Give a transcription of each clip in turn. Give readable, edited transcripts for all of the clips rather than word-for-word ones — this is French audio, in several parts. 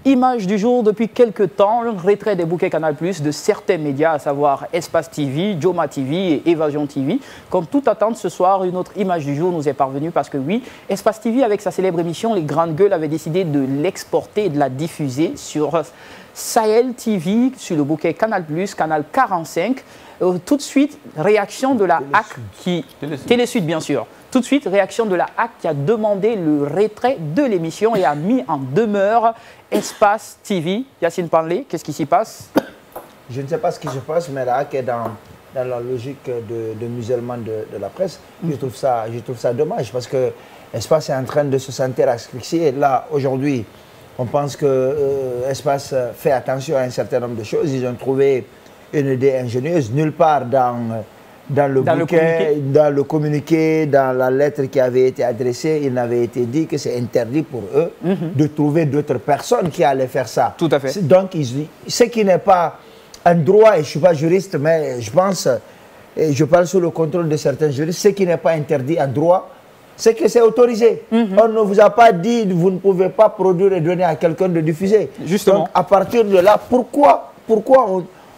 Image du jour depuis quelques temps, le retrait des bouquets Canal+, de certains médias, à savoir Espace TV, Joma TV et Évasion TV. Comme toute attente, ce soir, une autre image du jour nous est parvenue parce que oui, Espace TV, avec sa célèbre émission Les Grandes Gueules, avait décidé de l'exporter et de la diffuser sur Sahel TV, sur le bouquet Canal+, Canal 45. Tout de suite, réaction de la HAC qui... Télésud, bien sûr. Tout de suite, réaction de la HAC qui a demandé le retrait de l'émission et a mis en demeure Espace TV. Yacine Panlé, qu'est-ce qui s'y passe? Je ne sais pas ce qui se passe, mais la HAC est dans la logique de musulman de la presse. Je trouve ça dommage parce que Espace est en train de se sentir asphyxié. Là, aujourd'hui, on pense que Espace fait attention à un certain nombre de choses. Ils ont trouvé une idée ingénieuse. Nulle part dans le communiqué, dans la lettre qui avait été adressée, il n'avait été dit que c'est interdit pour eux de trouver d'autres personnes qui allaient faire ça. Tout à fait. Donc, ce qui n'est pas un droit, et je ne suis pas juriste, mais je pense, et je parle sous le contrôle de certains juristes, ce qui n'est pas interdit en droit, c'est que c'est autorisé. On ne vous a pas dit, vous ne pouvez pas produire et donner à quelqu'un de diffuser. Justement. Donc, à partir de là, pourquoi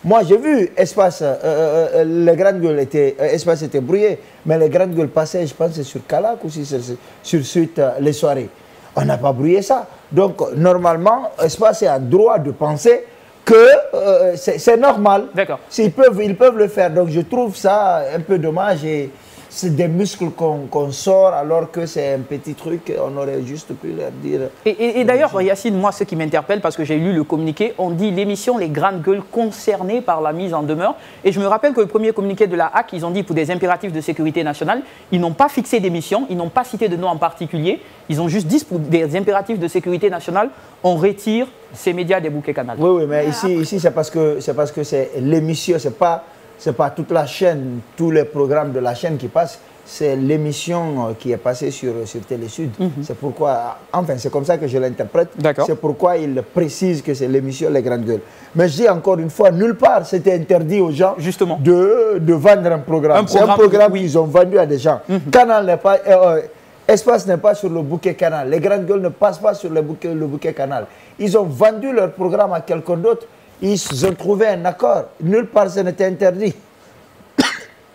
moi, j'ai vu Espace, les grandes gueules Espace était brouillé, mais les grandes gueules passaient, je pense, c'est sur Calac ou sur Suite, les soirées. On n'a pas brouillé ça. Donc, normalement, Espace est en droit de penser que c'est normal. D'accord. Ils peuvent le faire. Donc, je trouve ça un peu dommage et c'est des muscles qu'on sort alors que c'est un petit truc, on aurait juste pu leur dire. Et d'ailleurs, Yacine, moi, ce qui m'interpelle, parce que j'ai lu le communiqué, on dit l'émission Les Grandes Gueules concernées par la mise en demeure. Et je me rappelle que le premier communiqué de la HAC, ils ont dit pour des impératifs de sécurité nationale, ils n'ont pas fixé d'émission, ils n'ont pas cité de nom en particulier, ils ont juste dit pour des impératifs de sécurité nationale, on retire ces médias des bouquets Canal. Oui, mais ici c'est parce que c'est l'émission, c'est pas toute la chaîne, tous les programmes de la chaîne qui passent, c'est l'émission qui est passée sur Télésud. C'est pourquoi, enfin c'est comme ça que je l'interprète, c'est pourquoi il précise que c'est l'émission Les Grandes Gueules. Mais je dis encore une fois, nulle part c'était interdit aux gens justement de vendre un programme. C'est un programme qu'ils ont vendu à des gens. Canal n'est pas... Espace n'est pas sur le bouquet Canal. Les Grandes Gueules ne passent pas sur le bouquet Canal. Ils ont vendu leur programme à quelqu'un d'autre. Ils ont trouvé un accord. Nulle part, ce n'était interdit.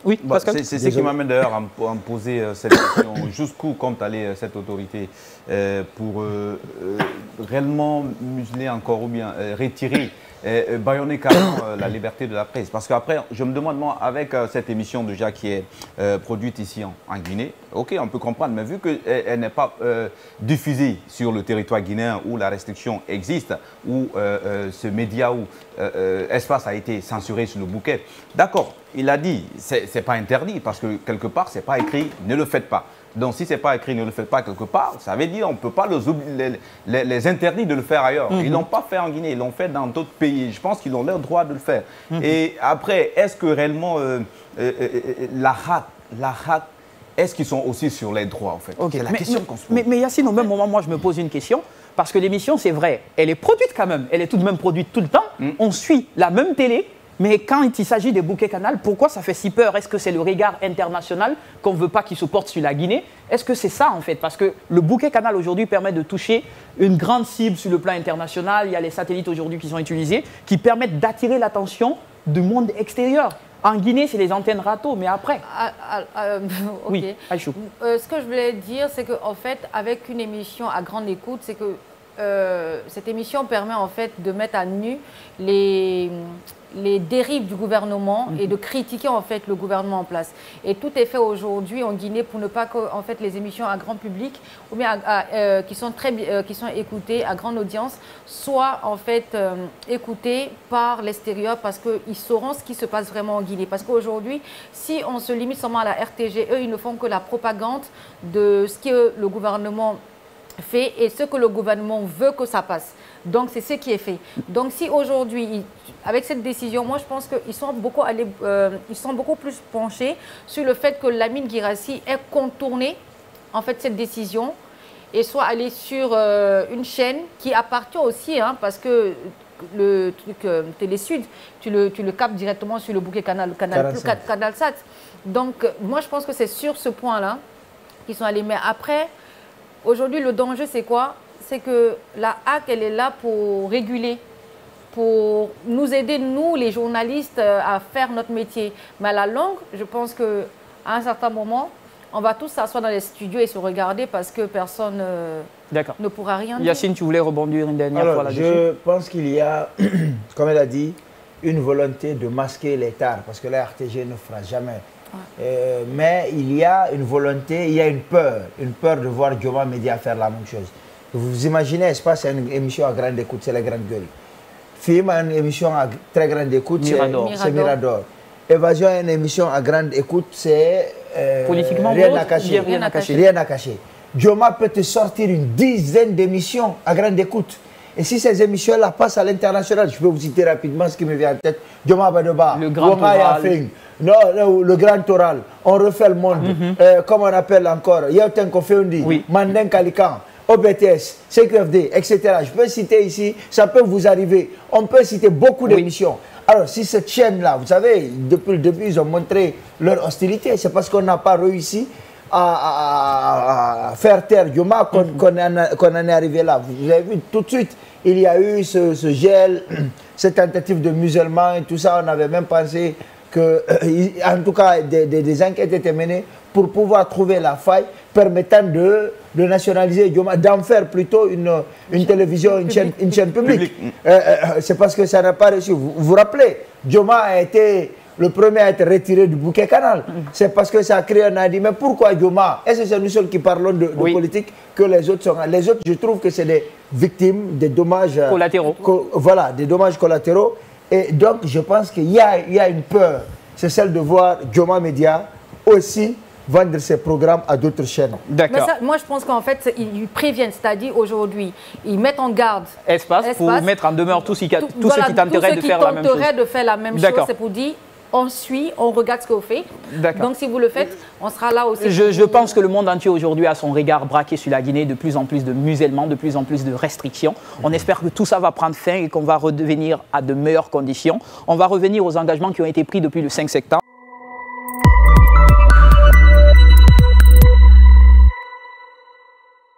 Oui, parce que c'est ce qui m'amène d'ailleurs à me poser cette question. Jusqu'où compte aller cette autorité pour réellement museler encore ou bien retirer, bâillonner carrément la liberté de la presse? Parce qu'après, je me demande, moi, avec cette émission déjà qui est produite ici en Guinée, ok, on peut comprendre, mais vu qu'elle n'est pas diffusée sur le territoire guinéen où la restriction existe, où ce média, où Espace a été censuré sur le bouquet, d'accord, il a dit, c'est pas interdit, parce que quelque part, c'est pas écrit, ne le faites pas. Donc, si ce n'est pas écrit, ne le faites pas quelque part, ça veut dire qu'on ne peut pas les interdire de le faire ailleurs. Ils ne l'ont pas fait en Guinée, ils l'ont fait dans d'autres pays. Je pense qu'ils ont leur droit de le faire. Et après, est-ce que réellement la HAC, est-ce qu'ils sont aussi sur les droits, en fait? C'est la question qu'on se pose. Mais Yacine, au même moment, moi, je me pose une question. Parce que l'émission, c'est vrai, elle est produite quand même. Elle est tout de même produite tout le temps. On suit la même télé. Mais quand il s'agit des bouquets Canal, pourquoi ça fait si peur? Est-ce que c'est le regard international qu'on ne veut pas qu'il se porte sur la Guinée? Est-ce que c'est ça en fait? Parce que le bouquet Canal aujourd'hui permet de toucher une grande cible sur le plan international. Il y a les satellites aujourd'hui qui sont utilisés, qui permettent d'attirer l'attention du monde extérieur. En Guinée, c'est les antennes râteaux, mais après... Okay. Oui, Aïchou. Ce que je voulais dire, c'est qu'en fait, avec une émission à grande écoute, c'est que cette émission permet en fait de mettre à nu les dérives du gouvernement et de critiquer en fait le gouvernement en place. Et tout est fait aujourd'hui en Guinée pour ne pas que en fait les émissions à grand public ou bien qui sont écoutées à grande audience soient en fait écoutées par l'extérieur parce qu'ils sauront ce qui se passe vraiment en Guinée. Parce qu'aujourd'hui, si on se limite seulement à la RTG, eux ils ne font que la propagande de ce que le gouvernement fait et ce que le gouvernement veut que ça passe. Donc, c'est ce qui est fait. Donc, si aujourd'hui, avec cette décision, moi, je pense qu'ils sont beaucoup plus penchés sur le fait que Lamine Guirassy ait contourné, en fait, cette décision et soit allé sur une chaîne qui appartient aussi, hein, parce que le truc Télésud, tu le captes directement sur le bouquet Canal Sat. Donc, moi, je pense que c'est sur ce point-là qu'ils sont allés. Mais après, aujourd'hui, le danger, c'est quoi? c'est que la HAC, elle est là pour réguler, pour nous aider, nous, les journalistes, à faire notre métier. Mais à la longue, je pense qu'à un certain moment, on va tous s'asseoir dans les studios et se regarder parce que personne ne pourra rien dire. Yacine, tu voulais rebondir une dernière fois là-dessus? Je pense qu'il y a, comme elle a dit, une volonté de masquer l'état, parce que la RTG ne fera jamais. Mais il y a une volonté, il y a une peur de voir Joma Média faire la même chose. Vous imaginez, Espace, c'est une émission à grande écoute, c'est la grande gueule. Film a une émission à très grande écoute, c'est Mirador. Évasion a une émission à grande écoute, c'est politiquement rien à cacher. Rien à cacher. Joma peut te sortir une dizaine d'émissions à grande écoute. Et si ces émissions-là passent à l'international, je peux vous citer rapidement ce qui me vient en tête. Joma Badoba, le Grand Oral. Non, le Grand Oral, on refait le monde. Comme on appelle encore, Yaotenko Feundi, Manden Kalikan, OBTS, CQFD, etc. Je peux citer ici, ça peut vous arriver. On peut citer beaucoup d'émissions. Alors, si cette chaîne-là, vous savez, depuis le début, ils ont montré leur hostilité. C'est parce qu'on n'a pas réussi à faire taire Joma qu'on en est arrivé là. Vous avez vu, tout de suite, il y a eu ce gel, cette tentative de musulman et tout ça. On avait même pensé que, en tout cas, des enquêtes étaient menées pour pouvoir trouver la faille permettant de nationaliser Joma, d'en faire plutôt une télévision, une chaîne publique. C'est parce que ça n'a pas réussi. Vous vous rappelez, Joma a été le premier à être retiré du bouquet Canal. C'est parce que ça a créé un avis. Mais pourquoi Joma? Est-ce que c'est nous seuls qui parlons de politique que les autres sont? Les autres, je trouve que c'est des victimes des dommages collatéraux. Voilà, des dommages collatéraux. Et donc, je pense qu'il y a une peur. C'est celle de voir Joma Média aussi vendre ses programmes à d'autres chaînes. D'accord. Moi, je pense qu'en fait, ils préviennent, c'est-à-dire aujourd'hui, ils mettent en garde Espace pour mettre en demeure tout ce qui tenterait de faire la même chose. De faire la même chose, c'est pour dire, on suit, on regarde ce que vous faites. Donc, si vous le faites, on sera là aussi. Je pense que le monde entier aujourd'hui a son regard braqué sur la Guinée, de plus en plus de musulmans, de plus en plus de restrictions. On espère que tout ça va prendre fin et qu'on va redevenir à de meilleures conditions. On va revenir aux engagements qui ont été pris depuis le 5 septembre.